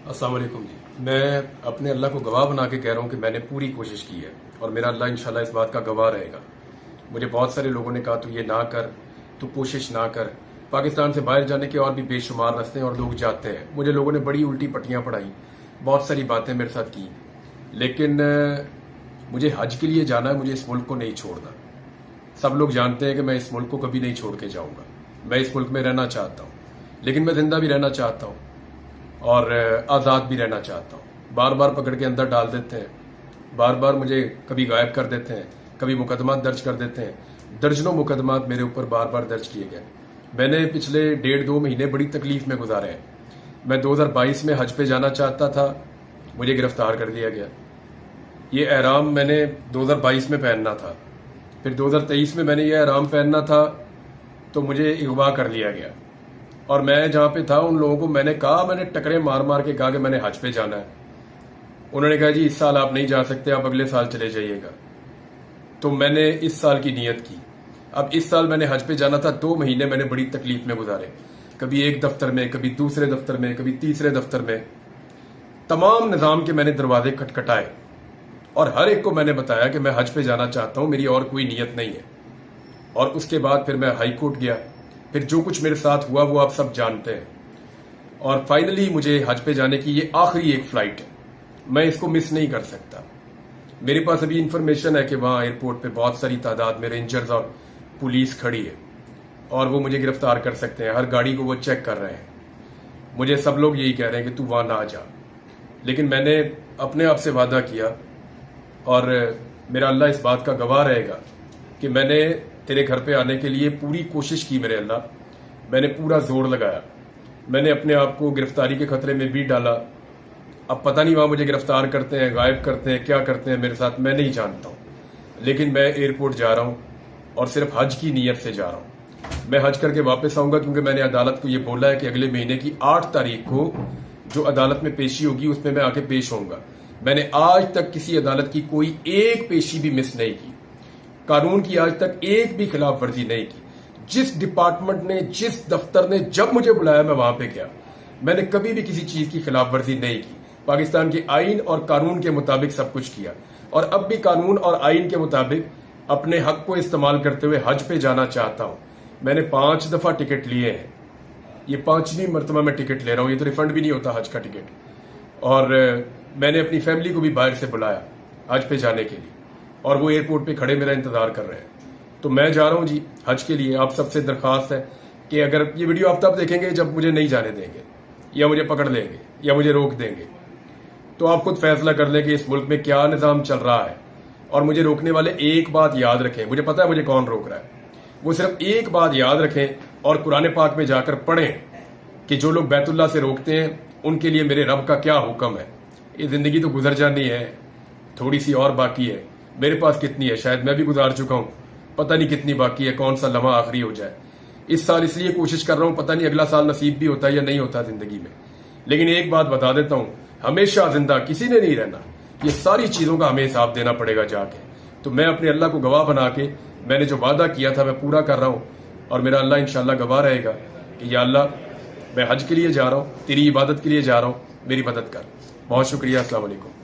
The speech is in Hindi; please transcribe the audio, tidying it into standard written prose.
अस्सलाम वालेकुम जी। मैं अपने अल्लाह को गवाह बना के कह रहा हूँ कि मैंने पूरी कोशिश की है और मेरा अल्लाह इंशाल्लाह इस बात का गवाह रहेगा। मुझे बहुत सारे लोगों ने कहा तू ये ना कर, तू कोशिश ना कर। पाकिस्तान से बाहर जाने के और भी बेशुमार रास्ते हैं और लोग जाते हैं। मुझे लोगों ने बड़ी उल्टी पट्टियाँ पढ़ाई, बहुत सारी बातें मेरे साथ की, लेकिन मुझे हज के लिए जाना है, मुझे इस मुल्क को नहीं छोड़ना। सब लोग जानते हैं कि मैं इस मुल्क को कभी नहीं छोड़ के जाऊँगा। मैं इस मुल्क में रहना चाहता हूँ, लेकिन मैं जिंदा भी रहना चाहता हूँ और आज़ाद भी रहना चाहता हूँ। बार बार पकड़ के अंदर डाल देते हैं, बार बार मुझे कभी गायब कर देते हैं, कभी मुकदमा दर्ज कर देते हैं। दर्जनों मुकदमा मेरे ऊपर बार बार दर्ज किए गए। मैंने पिछले 1.5-2 महीने बड़ी तकलीफ में गुजारे हैं। मैं 2022 में हज पे जाना चाहता था, मुझे गिरफ्तार कर लिया गया। ये एहराम मैंने 2022 में पहनना था, फिर 2023 में मैंने ये एहराम पहनना था तो मुझे अगवा कर लिया गया। और मैं जहां पे था उन लोगों को मैंने कहा, मैंने टकरे मार मार के कहा कि मैंने हज पे जाना है। उन्होंने कहा जी इस साल आप नहीं जा सकते, आप अगले साल चले जाइएगा। तो मैंने इस साल की नीयत की। अब इस साल मैंने हज पे जाना था। 2 महीने मैंने बड़ी तकलीफ में गुजारे, कभी एक दफ्तर में, कभी दूसरे दफ्तर में, कभी तीसरे दफ्तर में। तमाम निज़ाम के मैंने दरवाजे खटखटाए और हर एक को मैंने बताया कि मैं हज पे जाना चाहता हूं, मेरी और कोई नीयत नहीं है। और उसके बाद फिर मैं हाई कोर्ट गया। फिर जो कुछ मेरे साथ हुआ वो आप सब जानते हैं। और फाइनली मुझे हज पे जाने की ये आखिरी एक फ्लाइट है, मैं इसको मिस नहीं कर सकता। मेरे पास अभी इंफॉर्मेशन है कि वहां एयरपोर्ट पे बहुत सारी तादाद में रेंजर्स और पुलिस खड़ी है और वो मुझे गिरफ्तार कर सकते हैं। हर गाड़ी को वो चेक कर रहे हैं। मुझे सब लोग यही कह रहे हैं कि तू वहां ना जा, लेकिन मैंने अपने आप से वादा किया और मेरा अल्लाह इस बात का गवाह रहेगा कि मैंने तेरे घर पे आने के लिए पूरी कोशिश की। मेरे अल्लाह, मैंने पूरा जोर लगाया। मैंने अपने आप को गिरफ्तारी के खतरे में भी डाला। अब पता नहीं वहां मुझे गिरफ्तार करते हैं, गायब करते हैं, क्या करते हैं मेरे साथ, मैं नहीं जानता हूं। लेकिन मैं एयरपोर्ट जा रहा हूं और सिर्फ हज की नीयत से जा रहा हूं। मैं हज करके वापस आऊंगा, क्योंकि मैंने अदालत को यह बोला है कि अगले महीने की 8 तारीख को जो अदालत में पेशी होगी उसमें मैं आके पेश होऊंगा। मैंने आज तक किसी अदालत की कोई एक पेशी भी मिस नहीं की, कानून की आज तक एक भी खिलाफ वर्जी नहीं की। जिस डिपार्टमेंट ने, जिस दफ्तर ने जब मुझे बुलाया मैं वहां पे गया। मैंने कभी भी किसी चीज की खिलाफ वर्जी नहीं की। पाकिस्तान के आइन और कानून के मुताबिक सब कुछ किया और अब भी कानून और आइन के मुताबिक अपने हक को इस्तेमाल करते हुए हज पे जाना चाहता हूं। मैंने 5 दफा टिकट लिए हैं, ये 5वीं मरतबा मैं टिकट ले रहा हूं। ये तो रिफंड भी नहीं होता हज का टिकट। और मैंने अपनी फैमिली को भी बाहर से बुलाया हज पे जाने के लिए और वो एयरपोर्ट पे खड़े मेरा इंतजार कर रहे हैं। तो मैं जा रहा हूं जी हज के लिए। आप सबसे दरखास्त है कि अगर ये वीडियो आप तब देखेंगे जब मुझे नहीं जाने देंगे या मुझे पकड़ लेंगे या मुझे रोक देंगे, तो आप खुद फैसला कर लें कि इस मुल्क में क्या निज़ाम चल रहा है। और मुझे रोकने वाले एक बात याद रखें, मुझे पता है मुझे कौन रोक रहा है, वो सिर्फ एक बात याद रखें और कुरान पाक में जाकर पढ़ें कि जो लोग बैतुल्लाह से रोकते हैं उनके लिए मेरे रब का क्या हुक्म है। ये जिंदगी तो गुजर जानी है, थोड़ी सी और बाकी है। मेरे पास कितनी है शायद मैं भी गुजार चुका हूं, पता नहीं कितनी बाकी है, कौन सा लम्हा आखिरी हो जाए। इस साल इसलिए कोशिश कर रहा हूं, पता नहीं अगला साल नसीब भी होता है या नहीं होता जिंदगी में। लेकिन एक बात बता देता हूं, हमेशा जिंदा किसी ने नहीं रहना। ये सारी चीजों का हमें हिसाब देना पड़ेगा जाके। तो मैं अपने अल्लाह को गवाह बना के मैंने जो वादा किया था मैं पूरा कर रहा हूं और मेरा अल्लाह इंशाल्लाह गवाह रहेगा कि या अल्लाह मैं हज के लिए जा रहा हूं, तेरी इबादत के लिए जा रहा हूं, मेरी मदद कर। बहुत शुक्रिया। अस्सलाम वालेकुम।